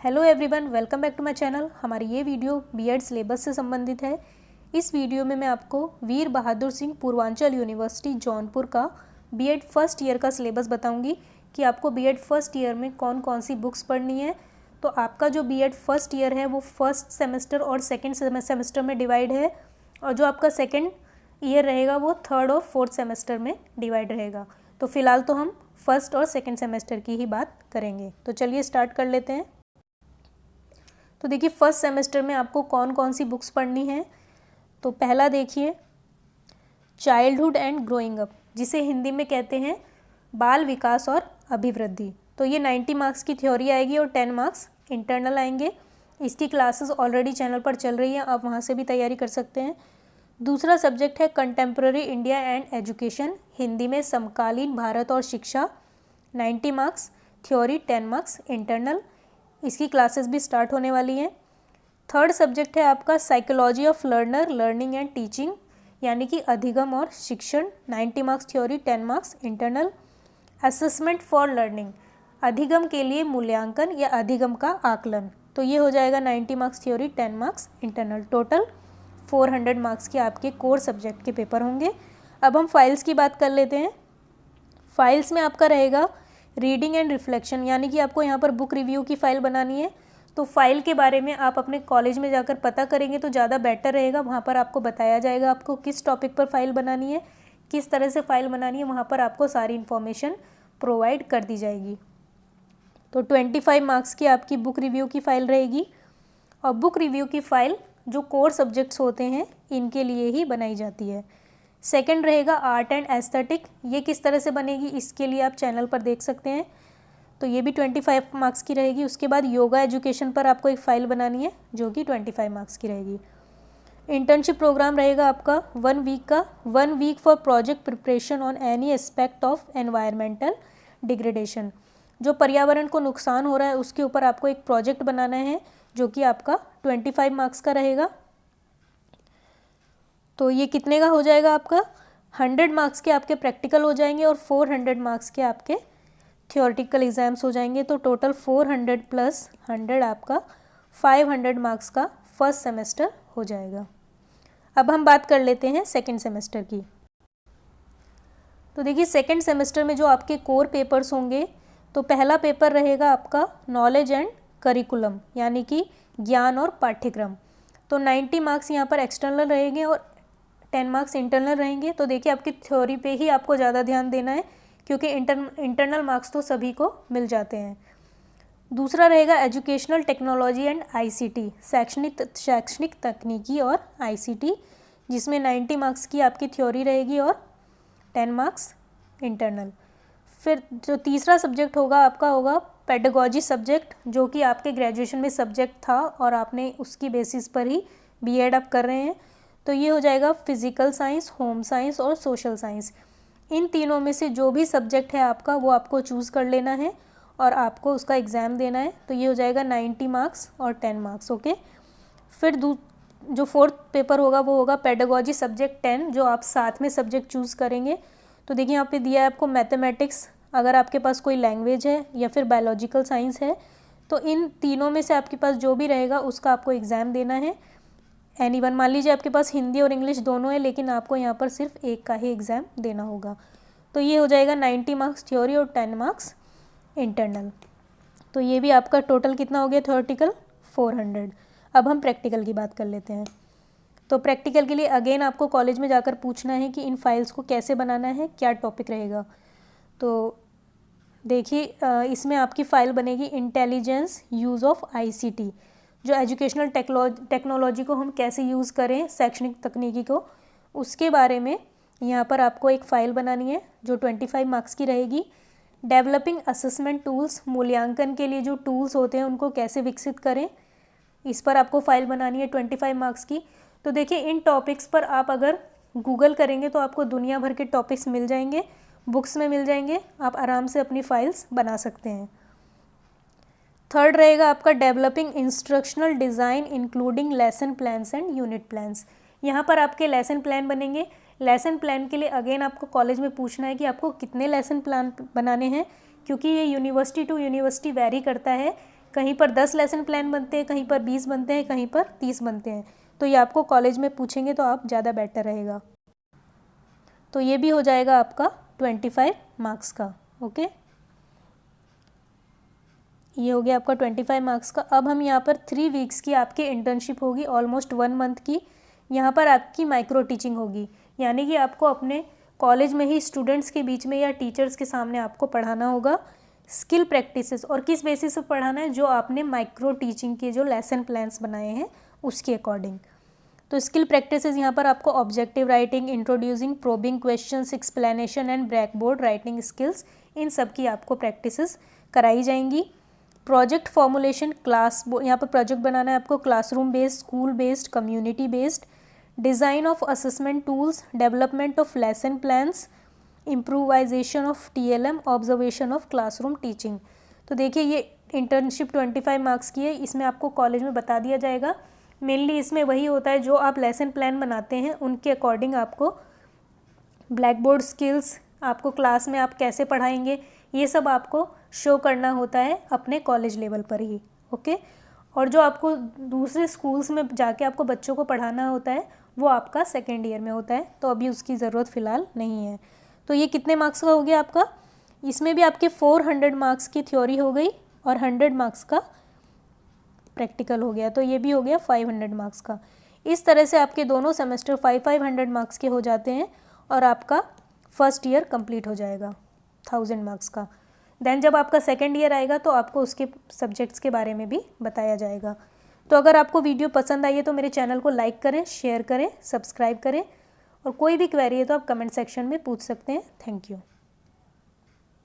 Hello everyone, welcome back to my channel. हमारी ये video BEd syllabus से संबंधित है। इस वीडियो में मैं आपको वीर बहादुर सिंह पूर्वांचल यूनिवर्सिटी जौनपुर का बीएड फर्स्ट ईयर का सिलेबस बताऊंगी कि आपको बीएड फर्स्ट ईयर में कौन कौन सी बुक्स पढ़नी है। तो आपका जो बीएड फर्स्ट ईयर है वो फर्स्ट सेमेस्टर और सेकेंड सेमेस्टर में डिवाइड है, और जो आपका सेकेंड ईयर रहेगा वो थर्ड और फोर्थ सेमेस्टर में डिवाइड रहेगा। तो फिलहाल तो हम फर्स्ट और सेकेंड सेमेस्टर की ही बात करेंगे। तो चलिए स्टार्ट कर लेते हैं। तो देखिए, फर्स्ट सेमेस्टर में आपको कौन कौन सी बुक्स पढ़नी है। तो पहला देखिए, चाइल्डहुड एंड ग्रोइंग अप, जिसे हिंदी में कहते हैं बाल विकास और अभिवृद्धि। तो ये 90 मार्क्स की थ्योरी आएगी और 10 मार्क्स इंटरनल आएंगे। इसकी क्लासेस ऑलरेडी चैनल पर चल रही हैं, आप वहाँ से भी तैयारी कर सकते हैं। दूसरा सब्जेक्ट है contemporary India and education, Hindi में समकालीन भारत और शिक्षा, 90 मार्क्स थ्योरी, 10 मार्क्स इंटरनल। इसकी क्लासेस भी स्टार्ट होने वाली हैं। थर्ड सब्जेक्ट है आपका psychology of learner, learning and teaching, यानी कि अधिगम और शिक्षण, 90 marks theory, 10 marks internal. Assessment for learning, अधिगम के लिए मूल्यांकन या अधिगम का आकलन, तो ये हो जाएगा 90 marks theory, 10 marks internal. Total 400 marks के आपके कोर सब्जेक्ट के पेपर होंगे। अब हम फाइल्स की बात कर लेते हैं। फाइल्स में आपका रहेगा रीडिंग एंड रिफ्लेक्शन, यानी कि आपको यहाँ पर बुक रिव्यू की फ़ाइल बनानी है। तो फाइल के बारे में आप अपने कॉलेज में जाकर पता करेंगे तो ज़्यादा बेटर रहेगा। वहाँ पर आपको बताया जाएगा आपको किस टॉपिक पर फाइल बनानी है, किस तरह से फाइल बनानी है, वहाँ पर आपको सारी इन्फॉर्मेशन प्रोवाइड कर दी जाएगी। तो 25 मार्क्स की आपकी बुक रिव्यू की फ़ाइल रहेगी, और बुक रिव्यू की फ़ाइल जो कोर सब्जेक्ट्स होते हैं इनके लिए ही बनाई जाती है। सेकंड रहेगा आर्ट एंड एस्थेटिक, ये किस तरह से बनेगी इसके लिए आप चैनल पर देख सकते हैं। तो ये भी 25 मार्क्स की रहेगी। उसके बाद योगा एजुकेशन पर आपको एक फ़ाइल बनानी है जो कि 25 मार्क्स की रहेगी। इंटर्नशिप प्रोग्राम रहेगा आपका 1 वीक का, 1 week for project preparation on any aspect of environmental degradation, जो पर्यावरण को नुकसान हो रहा है उसके ऊपर आपको एक प्रोजेक्ट बनाना है जो कि आपका 25 मार्क्स का रहेगा। तो ये कितने का हो जाएगा आपका, 100 मार्क्स के आपके प्रैक्टिकल हो जाएंगे और 400 मार्क्स के आपके थियोरेटिकल एग्जाम्स हो जाएंगे। तो टोटल 400 प्लस 100 आपका 500 मार्क्स का फर्स्ट सेमेस्टर हो जाएगा। अब हम बात कर लेते हैं सेकेंड सेमेस्टर की। तो देखिए, सेकेंड सेमेस्टर में जो आपके कोर पेपर्स होंगे, तो पहला पेपर रहेगा आपका नॉलेज एंड करिकुलम, यानी कि ज्ञान और पाठ्यक्रम। तो 90 मार्क्स यहाँ पर एक्सटर्नल रहेंगे और 10 मार्क्स इंटरनल रहेंगे। तो देखिए, आपकी थ्योरी पे ही आपको ज़्यादा ध्यान देना है क्योंकि इंटरनल मार्क्स तो सभी को मिल जाते हैं। दूसरा रहेगा एजुकेशनल टेक्नोलॉजी एंड आईसीटी, शैक्षणिक तकनीकी और आईसीटी, जिसमें 90 मार्क्स की आपकी थ्योरी रहेगी और 10 मार्क्स इंटरनल। फिर जो तीसरा सब्जेक्ट होगा आपका होगा पेडागॉजी सब्जेक्ट, जो कि आपके ग्रेजुएशन में सब्जेक्ट था और आपने उसकी बेसिस पर ही बीएड आप कर रहे हैं। तो ये हो जाएगा फिज़िकल साइंस, होम साइंस और सोशल साइंस। इन तीनों में से जो भी सब्जेक्ट है आपका वो आपको चूज़ कर लेना है और आपको उसका एग्ज़ाम देना है। तो ये हो जाएगा 90 मार्क्स और 10 मार्क्स, ओके। फिर जो फोर्थ पेपर होगा वो होगा पेडागॉजी सब्जेक्ट 10, जो आप साथ में सब्जेक्ट चूज़ करेंगे। तो देखिए, यहाँ पे दिया है आपको मैथमेटिक्स, अगर आपके पास कोई लैंग्वेज है या फिर बायोलॉजिकल साइंस है, तो इन तीनों में से आपके पास जो भी रहेगा उसका आपको एग्ज़ाम देना है। एनीवन, मान लीजिए आपके पास हिंदी और इंग्लिश दोनों है, लेकिन आपको यहाँ पर सिर्फ एक का ही एग्ज़ाम देना होगा। तो ये हो जाएगा 90 मार्क्स थ्योरी और 10 मार्क्स इंटरनल। तो ये भी आपका टोटल कितना हो गया थ्योरेटिकल, 400। अब हम प्रैक्टिकल की बात कर लेते हैं। तो प्रैक्टिकल के लिए अगेन आपको कॉलेज में जाकर पूछना है कि इन फाइल्स को कैसे बनाना है, क्या टॉपिक रहेगा। तो देखिए, इसमें आपकी फ़ाइल बनेगी इंटेलिजेंस यूज़ ऑफ आईसीटी, जो एजुकेशनल टेक्नोलॉजी को हम कैसे यूज़ करें, शैक्षणिक तकनीकी को, उसके बारे में यहाँ पर आपको एक फ़ाइल बनानी है जो 25 मार्क्स की रहेगी। डेवलपिंग असेसमेंट टूल्स, मूल्यांकन के लिए जो टूल्स होते हैं उनको कैसे विकसित करें, इस पर आपको फ़ाइल बनानी है 25 मार्क्स की। तो देखिए, इन टॉपिक्स पर आप अगर गूगल करेंगे तो आपको दुनिया भर के टॉपिक्स मिल जाएंगे, बुक्स में मिल जाएंगे, आप आराम से अपनी फाइल्स बना सकते हैं। थर्ड रहेगा आपका developing instructional design including lesson plans and unit plans. यहाँ पर आपके लेसन प्लान बनेंगे। लेसन प्लान के लिए अगेन आपको कॉलेज में पूछना है कि आपको कितने लेसन प्लान बनाने हैं, क्योंकि ये यूनिवर्सिटी टू यूनिवर्सिटी वैरी करता है कहीं पर 10 लेसन प्लान बनते हैं, कहीं पर 20 बनते हैं, कहीं पर 30 बनते हैं। तो ये आपको कॉलेज में पूछेंगे तो आप ज़्यादा बेटर रहेगा। तो ये भी हो जाएगा आपका 25 मार्क्स का। ओके, ये हो गया आपका 25 मार्क्स का। अब हम यहाँ पर 3 वीक्स की आपकी इंटर्नशिप होगी, ऑलमोस्ट 1 मंथ की। यहाँ पर आपकी माइक्रो टीचिंग होगी, यानी कि आपको अपने कॉलेज में ही स्टूडेंट्स के बीच में या टीचर्स के सामने आपको पढ़ाना होगा स्किल प्रैक्टिसेस। और किस बेसिस पर पढ़ाना है, जो आपने माइक्रो टीचिंग के जो लेसन प्लान्स बनाए हैं उसके अकॉर्डिंग। तो स्किल प्रैक्टिसेस यहाँ पर आपको objective writing, introducing, probing questions, explanation and blackboard writing skills, इन सब की आपको प्रैक्टिसेस कराई जाएंगी। प्रोजेक्ट फॉर्मुलेशन, क्लास यहाँ पर प्रोजेक्ट बनाना है आपको, classroom based, school based, community based, design of assessment tools, development of lesson plans, improvisation of TLM, observation of classroom teaching. तो देखिए ये इंटर्नशिप 25 मार्क्स की है, इसमें आपको कॉलेज में बता दिया जाएगा। मेनली इसमें वही होता है जो आप लेसन प्लान बनाते हैं उनके अकॉर्डिंग आपको ब्लैक बोर्ड स्किल्स, आपको क्लास में आप कैसे पढ़ाएंगे, ये सब आपको शो करना होता है अपने कॉलेज लेवल पर ही। ओके, और जो आपको दूसरे स्कूल्स में जाके आपको बच्चों को पढ़ाना होता है वो आपका सेकेंड ईयर में होता है, तो अभी उसकी ज़रूरत फ़िलहाल नहीं है। तो ये कितने मार्क्स का हो गया आपका, इसमें भी आपके 400 मार्क्स की थ्योरी हो गई और 100 मार्क्स का प्रैक्टिकल हो गया, तो ये भी हो गया 500 मार्क्स का। इस तरह से आपके दोनों सेमेस्टर 500 मार्क्स के हो जाते हैं और आपका फर्स्ट ईयर कंप्लीट हो जाएगा 1000 मार्क्स का। देन जब आपका सेकेंड ईयर आएगा तो आपको उसके सब्जेक्ट्स के बारे में भी बताया जाएगा। तो अगर आपको वीडियो पसंद आई है तो मेरे चैनल को लाइक करें, शेयर करें, सब्सक्राइब करें, और कोई भी क्वेरी है तो आप कमेंट सेक्शन में पूछ सकते हैं। Thank you.